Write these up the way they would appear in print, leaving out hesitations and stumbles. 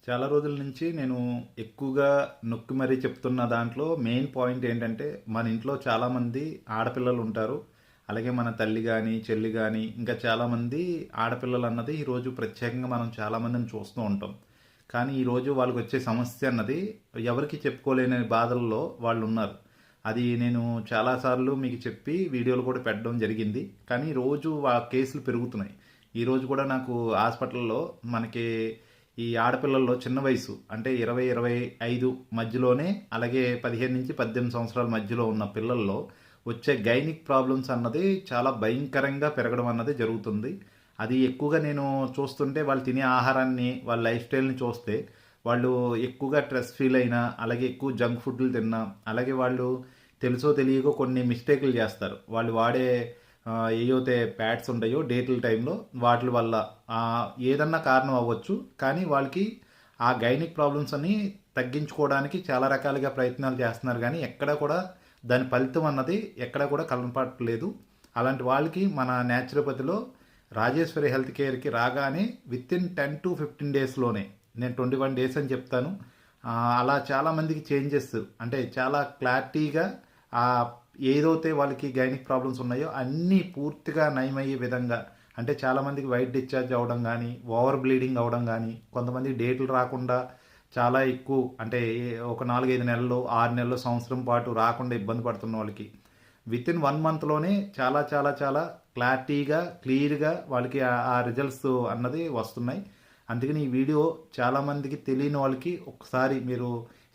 చాలా రోజుల నుంచి నేను ఎక్కువగా నొక్కి మరీ చెప్తున్న దాంట్లో మెయిన్ పాయింట్ ఏంటంటే మన ఇంట్లో చాలామంది ఆడపిల్లలు ఉంటారు. అలాగే మన తల్లి కానీ చెల్లి కానీ ఇంకా చాలామంది ఆడపిల్లలు అన్నది ఈరోజు ప్రత్యేకంగా మనం చాలామందిని చూస్తూ ఉంటాం. కానీ ఈరోజు వాళ్ళకి వచ్చే సమస్య అన్నది ఎవరికి చెప్పుకోలేని బాధల్లో వాళ్ళు ఉన్నారు. అది నేను చాలాసార్లు మీకు చెప్పి వీడియోలు కూడా పెట్టడం జరిగింది. కానీ రోజు ఆ కేసులు పెరుగుతున్నాయి. ఈరోజు కూడా నాకు హాస్పిటల్లో మనకి ఈ ఆడపిల్లల్లో చిన్న వయసు అంటే 20-25 మధ్యలోనే, అలాగే 15 నుంచి 18 సంవత్సరాల మధ్యలో ఉన్న పిల్లల్లో వచ్చే గైనిక్ ప్రాబ్లమ్స్ అన్నది చాలా భయంకరంగా పెరగడం అన్నది జరుగుతుంది. అది ఎక్కువగా నేను చూస్తుంటే వాళ్ళు తినే ఆహారాన్ని, వాళ్ళ లైఫ్ స్టైల్ని చూస్తే వాళ్ళు ఎక్కువగా స్ట్రెస్ ఫీల్ అయినా, అలాగే ఎక్కువ జంక్ ఫుడ్లు తిన్నా, అలాగే వాళ్ళు తెలుసో తెలియకో కొన్ని మిస్టేక్లు చేస్తారు. వాళ్ళు వాడే ఏవైతే ప్యాడ్స్ ఉంటాయో డేట్ల టైంలో వాటి వల్ల ఏదన్నా కారణం అవ్వచ్చు. కానీ వాళ్ళకి ఆ గైనిక్ ప్రాబ్లమ్స్ అన్ని తగ్గించుకోవడానికి చాలా రకాలుగా ప్రయత్నాలు చేస్తున్నారు. కానీ ఎక్కడ కూడా దాని ఫలితం అన్నది ఎక్కడ కూడా కనపడట్లేదు. అలాంటి వాళ్ళకి మన న్యాచురోపతిలో రాజేశ్వరి హెల్త్ కేర్కి రాగానే విత్ ఇన్ 10 to 15 డేస్లోనే, నేను 21 డేస్ అని చెప్తాను, అలా చాలామందికి చేంజెస్ అంటే చాలా క్లారిటీగా ఏదైతే వాళ్ళకి గైనిక్ ప్రాబ్లమ్స్ ఉన్నాయో అన్నీ పూర్తిగా నయమయ్యే విధంగా, అంటే చాలామందికి వైట్ డిశ్చార్జ్ అవ్వడం కానీ, ఓవర్ బ్లీడింగ్ అవ్వడం కానీ, కొంతమంది డేట్లు రాకుండా చాలా ఎక్కువ అంటే ఒక 4-5 నెలలు, 6 నెలలు, సంవత్సరం పాటు రాకుండా ఇబ్బంది పడుతున్న వాళ్ళకి విత్ ఇన్ 1 మంత్లోనే చాలా చాలా చాలా క్లారిటీగా క్లియర్గా వాళ్ళకి ఆ రిజల్ట్స్ అన్నది వస్తున్నాయి. అందుకని ఈ వీడియో చాలామందికి తెలియని వాళ్ళకి ఒకసారి మీరు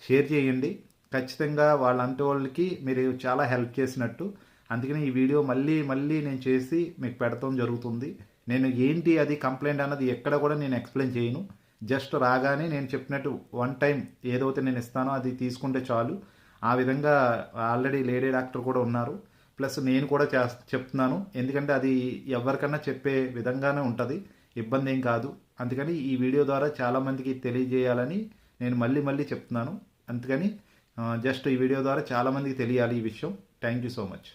షేర్ చేయండి. ఖచ్చితంగా వాళ్ళంటి వాళ్ళకి మీరు చాలా హెల్ప్ చేసినట్టు. అందుకని ఈ వీడియో మళ్ళీ మళ్ళీ నేను చేసి మీకు పెడతాం జరుగుతుంది. నేను ఏంటి అది కంప్లైంట్ అన్నది ఎక్కడ కూడా నేను ఎక్స్ప్లెయిన్ చేయను. జస్ట్ రాగానే నేను చెప్పినట్టు 1 టైం ఏదైతే నేను ఇస్తానో అది తీసుకుంటే చాలు. ఆ విధంగా ఆల్రెడీ లేడీ డాక్టర్ కూడా ఉన్నారు. ప్లస్ నేను కూడా చెప్తున్నాను. ఎందుకంటే అది ఎవరికన్నా చెప్పే విధంగానే ఉంటుంది, ఇబ్బంది ఏం కాదు. అందుకని ఈ వీడియో ద్వారా చాలామందికి తెలియజేయాలని నేను మళ్ళీ మళ్ళీ చెప్తున్నాను. అందుకని జస్ట్ ఈ వీడియో ద్వారా చాలామందికి తెలియాలి ఈ విషయం. Thank you so much.